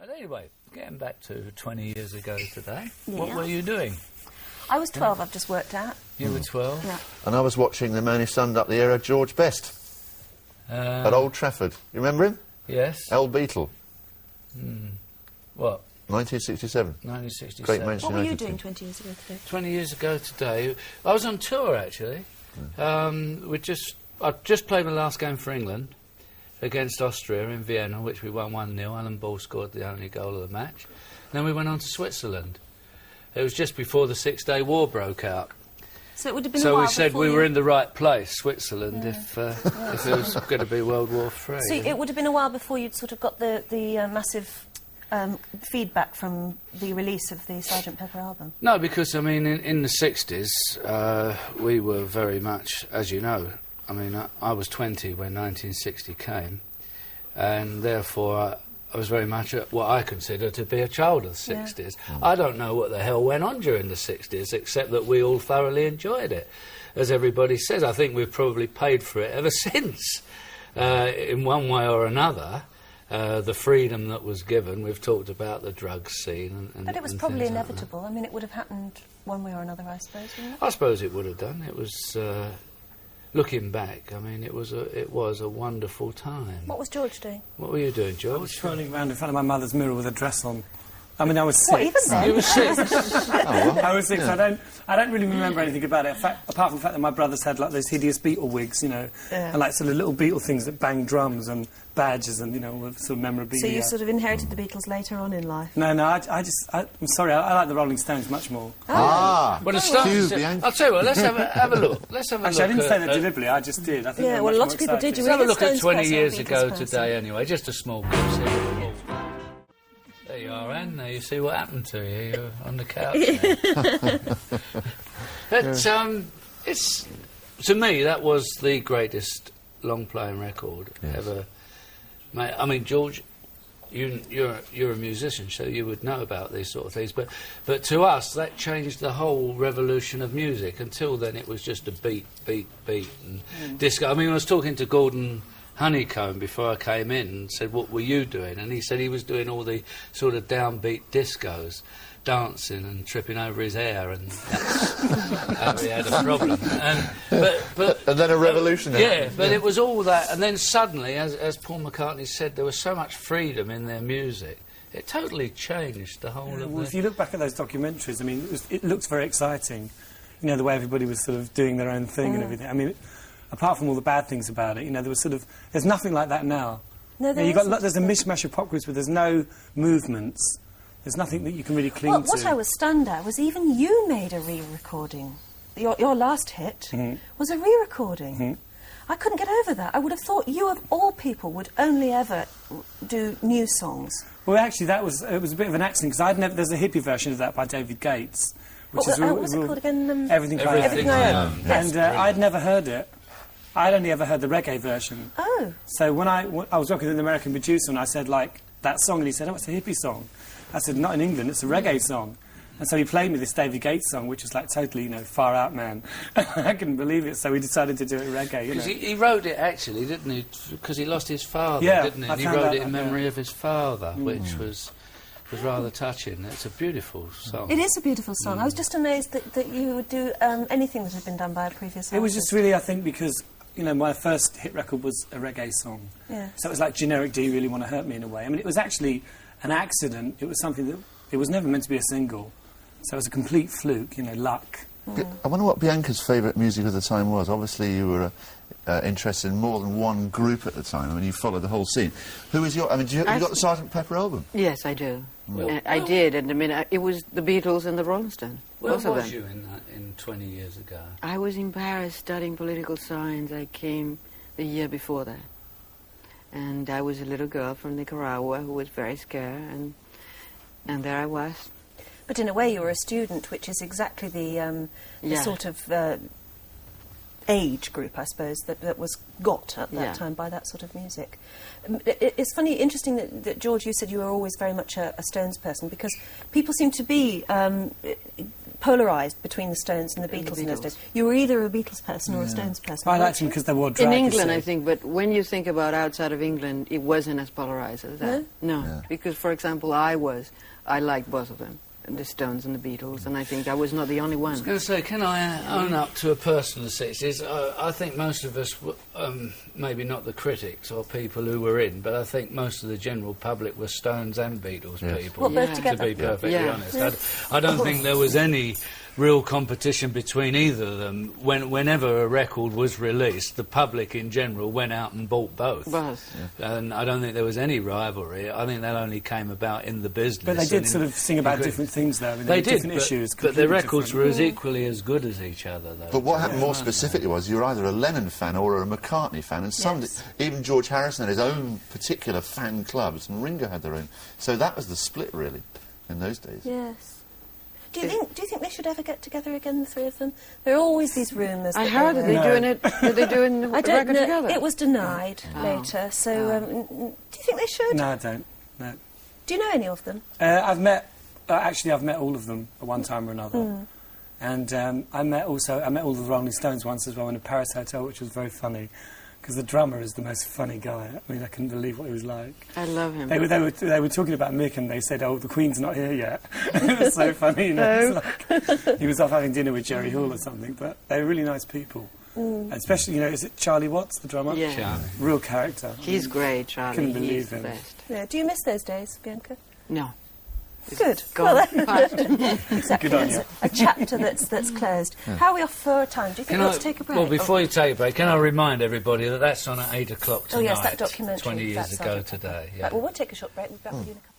But anyway, getting back to 20 years ago today, Yeah. what were you doing? I was 12, I've just worked out. You were 12? Yeah. And I was watching the man who summed up the era, George Best, at Old Trafford. You remember him? Yes. El Beatle. What? 1967. 1967. Great Manchester What were you United doing team. 20 years ago today? 20 years ago today, I was on tour actually. I just played my last game for England against Austria in Vienna, which we won 1-0. Alan Ball scored the only goal of the match. Then we went on to Switzerland. It was just before the Six-Day War broke out. So it would have been a So while we said before we you... were in the right place, Switzerland, if it was going to be World War III. So it would have been a while before you'd sort of got the massive feedback from the release of the Sgt. Pepper album. No, because, I mean, in the 60s, we were very much, as you know, I mean, I was 20 when 1960 came, and therefore I was very much what I consider to be a child of the 60s. Yeah. I don't know what the hell went on during the 60s, except that we all thoroughly enjoyed it. As everybody says, I think we've probably paid for it ever since, in one way or another. The freedom that was given, we've talked about the drugs scene and But it was and probably things like inevitable. I mean, it would have happened one way or another, I suppose, wouldn't it? that. I suppose it would have done. It was, looking back, I mean, it was a wonderful time. What was George doing? What were you doing, I was George? twirling around in front of my mother's mirror with a dress on. I mean, I was 6. What, even then? You were 6. I was 6. Yeah. I don't really remember anything about it. In fact, apart from the fact that my brothers had like those hideous Beatle wigs, you know, and like sort of little Beatle things that bang drums and badges and, you know, with sort of memorabilia. So you sort of inherited the Beatles later on in life? No, I'm sorry, I like the Rolling Stones much more. Ah! Well, the Cue, Stones, Bianca. I'll tell you what, let's have a look. Let's have a Actually, I look didn't say at- that deliberately, I just did. I think Yeah, they're well, a much lot more of people did. exciting. You Let's have a Really look at Stones 20 person or years Beatles ago person? today, anyway. Just a small glimpse here. There you are, Anne. Now you see what happened to you. You're on the couch now. But, it's... To me, that was the greatest long-playing record ever made. I mean, George, you're a musician, so you would know about these sort of things. But to us, that changed the whole revolution of music. Until then, it was just a beat, and disco. I mean, I was talking to Gordon Honeycomb before I came in and said, what were you doing? And he said he was doing all the sort of downbeat discos, dancing and tripping over his hair, and that's how he had a problem. But And then a revolution yeah, happened. but it was all that, and then suddenly, as Paul McCartney said, there was so much freedom in their music. It totally changed the whole of Well, if the... you look back at those documentaries, I mean, it looked very exciting. You know, the way everybody was sort of doing their own thing and everything. I mean, apart from all the bad things about it, you know, there was sort of... There's nothing like that now. No, You know, isn't. there's a mishmash of pop groups, but there's no movements. There's nothing that you can really cling Well, to. what I was stunned at was even you made a re-recording. Your last hit was a re-recording. I couldn't get over that. I would have thought you, of all people, would only ever do new songs. Well, actually, it was a bit of an accident, because there's a hippie version of that by David Gates. Which What was it called again? Everything I Own. Everything I Own. Yes. And I'd never heard it. I'd only ever heard the reggae version. Oh. So when I was working with an American producer and I said, like, that song, and he said, oh, it's a hippie song. I said, not in England, it's a reggae song. And so he played me this David Gates song, which was like totally, you know, far out, man. I couldn't believe it, so we decided to do it reggae, you know. Because he wrote it, actually, didn't he? Because he lost his father, Yeah, didn't he? I And he found wrote out it in that, memory of his father, which was rather touching. It's a beautiful song. It is a beautiful song. I was just amazed that you would do anything that had been done by a previous artist. It was just really, I think, because, you know, my first hit record was a reggae song. Yeah. So it was like generic, Do You Really Want to Hurt Me, in a way. I mean, it was actually an accident. It was something that... It was never meant to be a single. So it was a complete fluke, you know, luck. I wonder what Bianca's favourite music of the time was. Obviously, you were interested in more than one group at the time. I mean, you followed the whole scene. Who is your... I mean, you got the Sgt. Pepper album? Yes, I do. Well, I did, and I mean, it was the Beatles and the Rolling Stones. Where both of was them. you in 20 years ago? I was in Paris studying political science. I came the year before that. And I was a little girl from Nicaragua who was very scared, and there I was. But in a way, you were a student, which is exactly the sort of age group, I suppose, that was got at that time by that sort of music. It's funny, interesting that, George, you said you were always very much a Stones person, because people seem to be polarised between the Stones and the Beatles in those days. You were either a Beatles person or a Stones person. I liked them because they wore drag. In England, I think, but when you think about outside of England, it wasn't as polarised as that. No, because, for example, I liked both of them, the Stones and the Beatles, and I think I was not the only one. I was going to say, can I own up to a personal sixties? I think most of us, maybe not the critics or people who were in, but I think most of the general public were Stones and Beatles people. Well, both together. To be perfectly honest, I don't think there was any real competition between either of them. Whenever a record was released, the public in general went out and bought both. And I don't think there was any rivalry. I think that only came about in the business. But they did sort of sing about different things, though. I mean, they did, different issues. But their records were as equally as good as each other, though. But what happened more specifically was you were either a Lennon fan or a McCartney fan, and even George Harrison had his own particular fan clubs, and Ringo had their own. So that was the split, really, in those days. Yes. Do you think they should ever get together again, the three of them? There are always these rumours. I heard that they're doing the record together. It was denied later. So, do you think they should? No, I don't. No. Do you know any of them? I've met all of them at one time or another. And I met all of the Rolling Stones once as well in a Paris hotel, which was very funny. Because the drummer is the most funny guy. I mean, I couldn't believe what he was like. I love him. They were talking about Mick, and they said, "Oh, the Queen's not here yet." It was so funny, you know. Like, he was off having dinner with Jerry Hall or something. But they were really nice people. Especially, you know, is it Charlie Watts, the drummer? Yeah. Charlie. Real character. He's great, Charlie. Couldn't believe him. The best. Yeah. Do you miss those days, Bianca? No. Good. Gone. Exactly. Good on you. A chapter that's closed. How are we off for time? Do you think we ought to take a break? Well, before you take a break, can I remind everybody that that's on at 8 o'clock tonight? Oh, yes, that documentary. 20 years ago today. Yeah. Right, well, we'll take a short break. We'll be back with you in a couple.